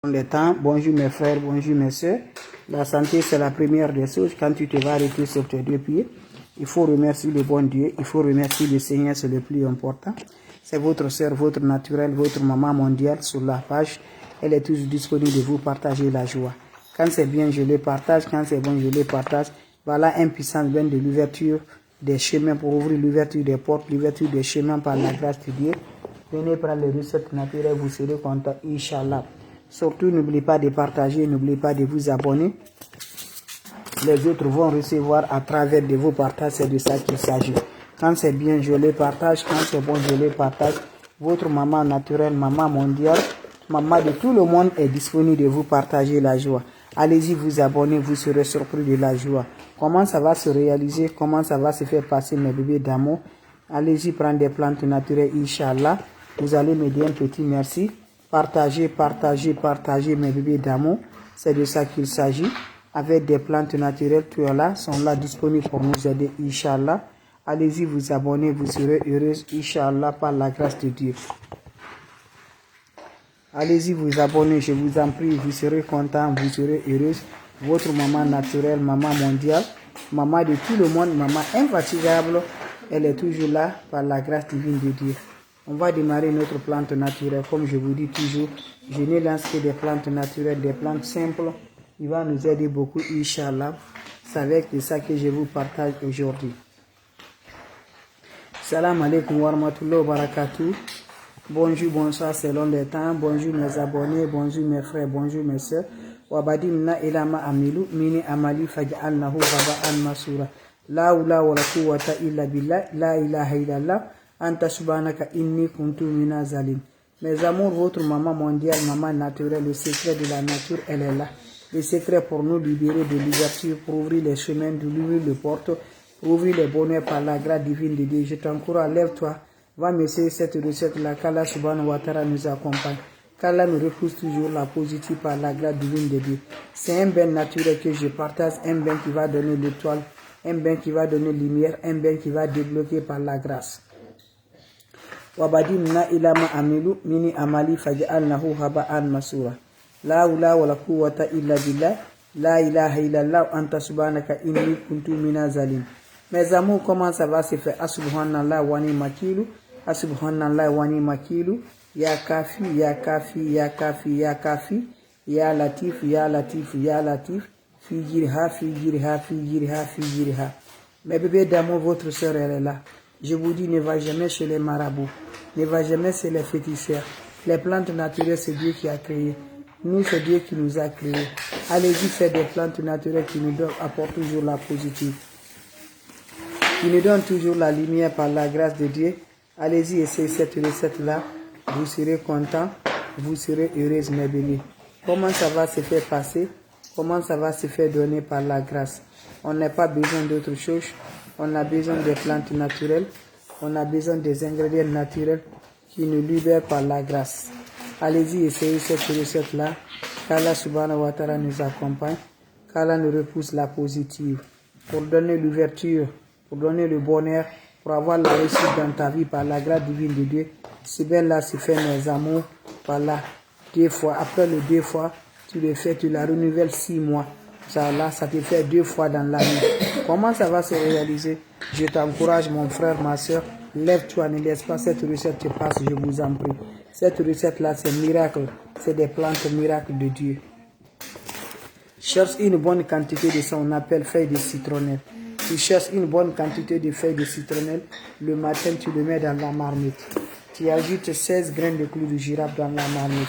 Les temps. Bonjour mes frères, bonjour mes soeurs. La santé, c'est la première des choses. Quand tu te vas arrêter sur tes deux pieds, il faut remercier le bon Dieu, il faut remercier le Seigneur, c'est le plus important. C'est votre soeur, votre naturelle, votre maman mondiale sur la page. Elle est toujours disponible de vous partager la joie. Quand c'est bien, je le partage. Quand c'est bon, je le partage. Voilà un puissant bien de l'ouverture des chemins pour ouvrir l'ouverture des portes, l'ouverture des chemins par la grâce de Dieu. Venez prendre les recettes naturelles, vous serez content, Inch'Allah. Surtout, n'oubliez pas de partager, n'oubliez pas de vous abonner. Les autres vont recevoir à travers de vos partages, c'est de ça qu'il s'agit. Quand c'est bien, je le partage. Quand c'est bon, je le partage. Votre maman naturelle, maman mondiale, maman de tout le monde est disponible de vous partager la joie. Allez-y, vous abonner, vous serez surpris de la joie. Comment ça va se réaliser, comment ça va se faire passer mes bébés d'amour. Allez-y, prendre des plantes naturelles, Inch'Allah. Vous allez me dire un petit merci. Partagez, partagez, partagez mes bébés d'amour. C'est de ça qu'il s'agit. Avec des plantes naturelles, tout là, sont là disponibles pour nous aider, Inch'Allah. Allez-y, vous abonner, vous serez heureuse, Inch'Allah, par la grâce de Dieu. Allez-y, vous abonner, je vous en prie, vous serez content, vous serez heureuse. Votre maman naturelle, maman mondiale, maman de tout le monde, maman infatigable, elle est toujours là par la grâce divine de Dieu. On va démarrer notre plante naturelle. Comme je vous dis toujours, je ne lance que des plantes naturelles, des plantes simples. Il va nous aider beaucoup, Inch'Allah. C'est avec ça que je vous partage aujourd'hui. Salam alaikum wa rahmatullahi wa barakatuh. Bonjour, bonsoir selon les temps. Bonjour mes abonnés, bonjour mes frères, bonjour mes soeurs. Wabadimna ilama amilu mini amali faj'alnahu raba'an masura. La hawla wa la quwwata illa billah, la ilaha illallah. Anta subhanaka inni kuntu mina zalim. Mes amours, votre maman mondiale, maman naturelle, le secret de la nature, elle est là. Le secret pour nous libérer de l'ouverture, pour ouvrir les chemins, de ouvrir les portes, pour ouvrir les bonheurs par la grâce divine de Dieu. Je t'encourage, lève-toi, va m'essayer cette recette-là, qu'Allah subhanahu wa ta'ala nous accompagne. Qu'Allah nous repousse toujours la positive par la grâce divine de Dieu. C'est un bain naturel que je partage, un bain qui va donner l'étoile, un bain qui va donner lumière, un bain qui va débloquer par la grâce. Wabadimna ilama amilu mini amali faj'alnahu haba'an masura. La hawla wa la quwwata illa billah, la ilaha illallah, anta subhanaka inni kuntu mina zalim. Mes amours, comment ça va se faire? Asubhanallah wa ni makilu, asubhanallah wa ni makilu, ya kafi, ya kafi, ya kafi, ya kafi, ya latif, ya latif, ya latif, fi jirha, fi jirha, fi jirha, fi jirha. Mes bébés d'amour, votre sœur elle est là. Je vous dis, ne va jamais chez les marabouts, ne va jamais chez les féticheurs. Les plantes naturelles, c'est Dieu qui a créé. Nous, c'est Dieu qui nous a créés. Allez-y faire des plantes naturelles qui nous apportent toujours la positive, qui nous donnent toujours la lumière par la grâce de Dieu. Allez-y, essayez cette recette-là. Vous serez content, vous serez heureuse, mes bébés. Comment ça va se faire passer? Comment ça va se faire donner par la grâce? On n'a pas besoin d'autre chose. On a besoin des plantes naturelles. On a besoin des ingrédients naturels qui nous libèrent par la grâce. Allez-y, essayez cette recette-là. Qu'Allah subhanahu wa ta'ala nous accompagne. Qu'Allah nous repousse la positive. Pour donner l'ouverture, pour donner le bonheur, pour avoir la réussite dans ta vie par la grâce divine de Dieu. C'est bien là, c'est fait mes amours. Voilà, 2 fois. Après le 2 fois, tu le fais, tu la renouvelles 6 mois. Ça, là, ça te fait 2 fois dans l'année. Comment ça va se réaliser? Je t'encourage, mon frère, ma soeur. Lève-toi, ne laisse pas cette recette te passe, je vous en prie. Cette recette-là, c'est miracle. C'est des plantes miracles de Dieu. Cherche une bonne quantité de ça, on appelle feuilles de citronnelle. Tu cherches une bonne quantité de feuilles de citronnelle. Le matin, tu le mets dans la marmite. Tu ajoutes 16 graines de clous de girafe dans la marmite.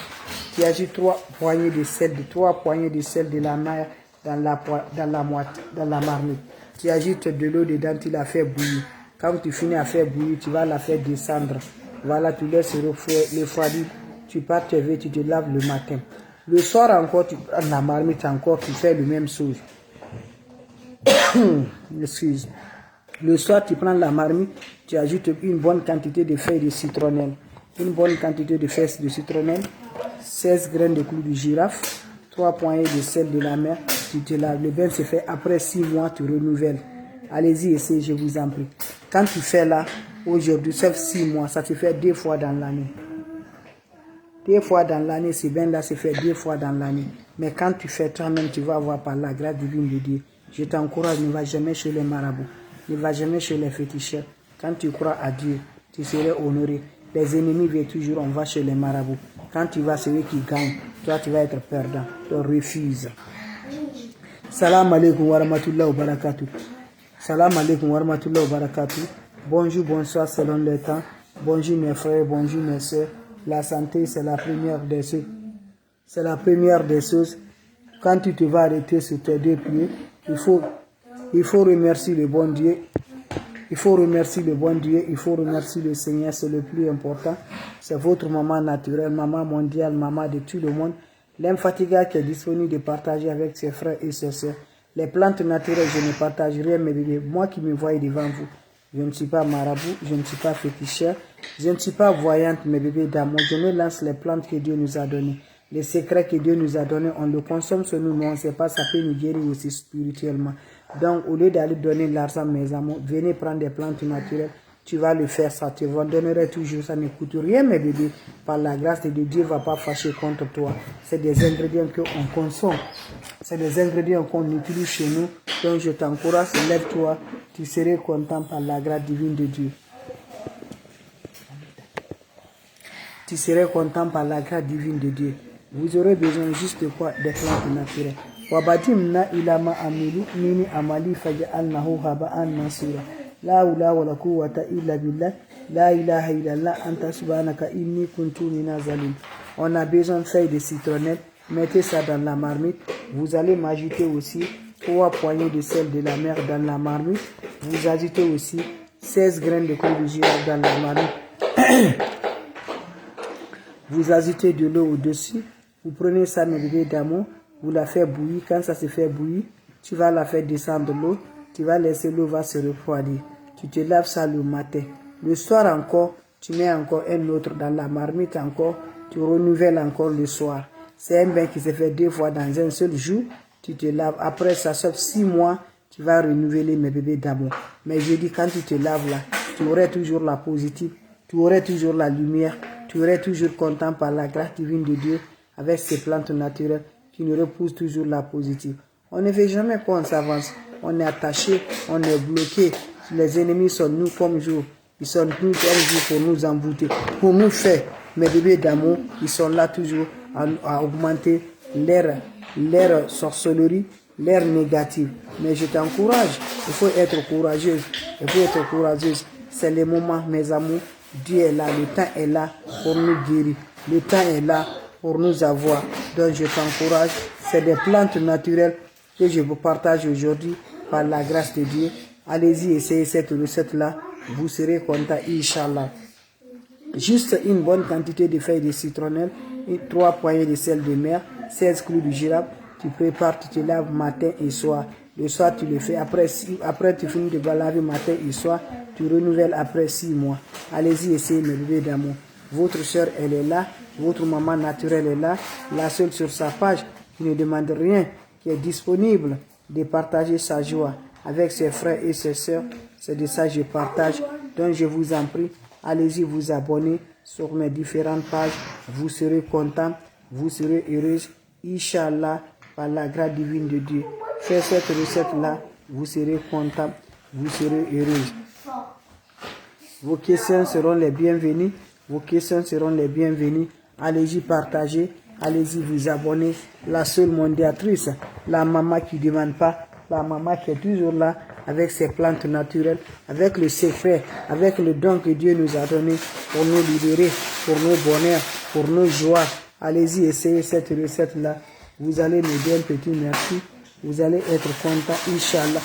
Tu ajoutes 3 poignées de sel, 3 poignées de sel de la mer dans la marmite. Tu ajoutes de l'eau dedans, tu la fais bouillir. Quand tu finis à faire bouillir, tu vas la faire descendre. Voilà, tu laisses refroidir. Tu pars te lever, tu te laves le matin. Le soir encore, tu prends la marmite encore, tu fais le même chose. Excuse. Le soir, tu prends la marmite, tu ajoutes une bonne quantité de feuilles de citronnelle. Une bonne quantité de feuilles de citronnelle, 16 graines de clous de girafe, 3 poignées de sel de la mer. Tu te laves. Le bain se fait après 6 mois, tu renouvelles. Allez-y, essayez, je vous en prie. Quand tu fais là, aujourd'hui, ça fait 6 mois, ça te fait 2 fois dans l'année. 2 fois dans l'année, ce bain-là se fait 2 fois dans l'année. Mais quand tu fais toi-même, tu vas voir par la grâce divine de Dieu. Je t'encourage, ne va jamais chez les marabouts, ne va jamais chez les féticheurs. Quand tu crois à Dieu, tu seras honoré. Les ennemis viennent toujours, on va chez les marabouts. Quand tu vas, celui qui gagne, toi tu vas être perdant. Donc refuse. Salam alaikum wa rahmatullahi wa barakatuh. Salam alaikum wa rahmatullahi wa barakatuh. Bonjour, bonsoir selon le temps. Bonjour mes frères, bonjour mes soeurs. La santé, c'est la première des choses. C'est la première des choses. Quand tu te vas arrêter sur tes 2 pieds, il faut remercier le bon Dieu. Il faut remercier le bon Dieu, il faut remercier le Seigneur, c'est le plus important. C'est votre maman naturelle, maman mondiale, maman de tout le monde. L'infatigable qui est disponible de partager avec ses frères et ses soeurs. Les plantes naturelles, je ne partage rien, mes bébés. Moi qui me vois devant vous, je ne suis pas marabout, je ne suis pas féticheur, je ne suis pas voyante, mes bébés d'amour. Je me lance les plantes que Dieu nous a données. Les secrets que Dieu nous a donnés, on le consomme sur nous, mais on ne sait pas, ça peut nous guérir aussi spirituellement. Donc, au lieu d'aller donner l'argent, mes amours, venez prendre des plantes naturelles. Tu vas le faire, ça te donnerait toujours, ça ne coûte rien, mes bébés. Par la grâce de Dieu, Dieu ne va pas fâcher contre toi. C'est des ingrédients qu'on consomme. C'est des ingrédients qu'on utilise chez nous. Donc, je t'encourage, lève-toi. Tu seras content par la grâce divine de Dieu. Tu seras content par la grâce divine de Dieu. Vous aurez besoin juste de quoi? Des plantes naturelles. Wabatimna ilama amilu mini amali faj'alnahu haba'an mansura. La hawla wala quwwata illa billah. La ilaha illallah anta subhanaka inni kuntu minaz zalimin. On a besoin de feuilles de citronnelle. Mettez ça dans la marmite. Vous allez m'ajouter aussi 3 poignées de sel de la mer dans la marmite. Vous ajoutez aussi 16 graines de clou de girofle dans la marmite. Vous ajoutez de l'eau au-dessus. Vous prenez ça, mes bébés d'amour. Vous la faites bouillir. Quand ça se fait bouillir, tu vas la faire descendre l'eau. Tu vas laisser l'eau va se refroidir. Tu te laves ça le matin. Le soir encore, tu mets encore un autre dans la marmite encore. Tu renouvelles encore le soir. C'est un bain qui se fait 2 fois dans un seul jour. Tu te laves. Après ça, sauf 6 mois, tu vas renouveler, mes bébés d'amour. Mais je dis, quand tu te laves là, tu aurais toujours la positive. Tu aurais toujours la lumière. Tu aurais toujours content par la grâce divine de Dieu avec ces plantes naturelles qui nous repoussent toujours la positive. On ne fait jamais qu'on s'avance. On est attaché, on est bloqué. Les ennemis sont nous comme jour. Ils sont nous comme jour pour nous embouter, pour nous faire. Mes bébés d'amour, ils sont là toujours à augmenter leur sorcellerie, leur négative. Mais je t'encourage, il faut être courageuse. Il faut être courageuse. C'est le moment, mes amours. Dieu est là, le temps est là pour nous guérir. Le temps est là pour nous avoir. Donc je t'encourage. C'est des plantes naturelles que je vous partage aujourd'hui par la grâce de Dieu. Allez-y, essayez cette recette-là. Vous serez content, Inch'Allah. Juste une bonne quantité de feuilles de citronnelle, 3 poignées de sel de mer, 16 clous de girofle. Tu prépares, tu te laves matin et soir. Le soir, tu le fais. Après tu finis de laver matin et soir. Tu renouvelles après 6 mois. Allez-y, essayez, mes bébés d'amour. Votre soeur, elle est là. Votre maman naturelle est là. La seule sur sa page qui ne demande rien, qui est disponible de partager sa joie avec ses frères et ses soeurs. C'est de ça que je partage. Donc, je vous en prie, allez-y vous abonner sur mes différentes pages. Vous serez content, vous serez heureuse. Inch'Allah, par la grâce divine de Dieu. Faites cette recette-là, vous serez content, vous serez heureuse. Vos questions seront les bienvenues. Vos questions seront les bienvenues. Allez-y partager, allez-y vous abonner. La seule mondiatrice, la maman qui ne demande pas, la maman qui est toujours là avec ses plantes naturelles, avec le secret, avec le don que Dieu nous a donné pour nous libérer, pour nos bonheurs, pour nos joies. Allez-y essayer cette recette-là. Vous allez me dire un petit merci. Vous allez être content, Inch'Allah.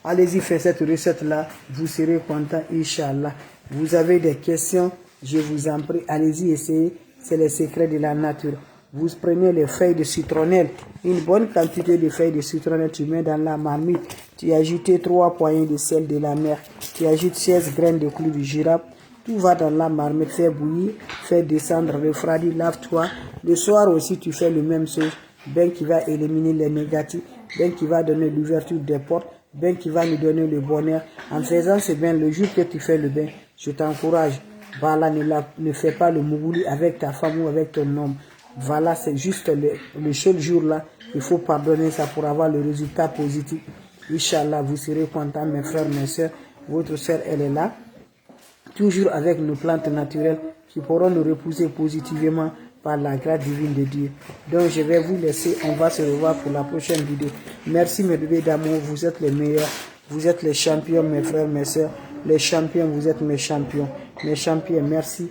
Allez-y faire cette recette-là. Vous serez content, Inch'Allah. Vous avez des questions, je vous en prie, allez-y essayer. C'est les secrets de la nature. Vous prenez les feuilles de citronnelle, une bonne quantité de feuilles de citronnelle, tu mets dans la marmite. Tu ajoutes 3 poignées de sel de la mer. Tu ajoutes 16 graines de clous de girofle. Tout va dans la marmite, fais bouillir, fais descendre, refroidir, lave-toi. Le soir aussi, tu fais le même chose. Ben qui va éliminer les négatifs, ben qui va donner l'ouverture des portes, ben qui va nous donner le bonheur. En faisant ce bain, le jour que tu fais le bain, je t'encourage. Voilà, ne fais pas le mougouli avec ta femme ou avec ton homme. Voilà, c'est juste le seul jour là. Il faut pardonner ça pour avoir le résultat positif. Inch'Allah, vous serez contents, mes frères, mes soeurs. Votre soeur, elle est là. Toujours avec nos plantes naturelles qui pourront nous repousser positivement par la grâce divine de Dieu. Donc, je vais vous laisser. On va se revoir pour la prochaine vidéo. Merci, mes bébés d'amour. Vous êtes les meilleurs. Vous êtes les champions, mes frères, mes soeurs. Les champions, vous êtes mes champions. Mes champions, merci.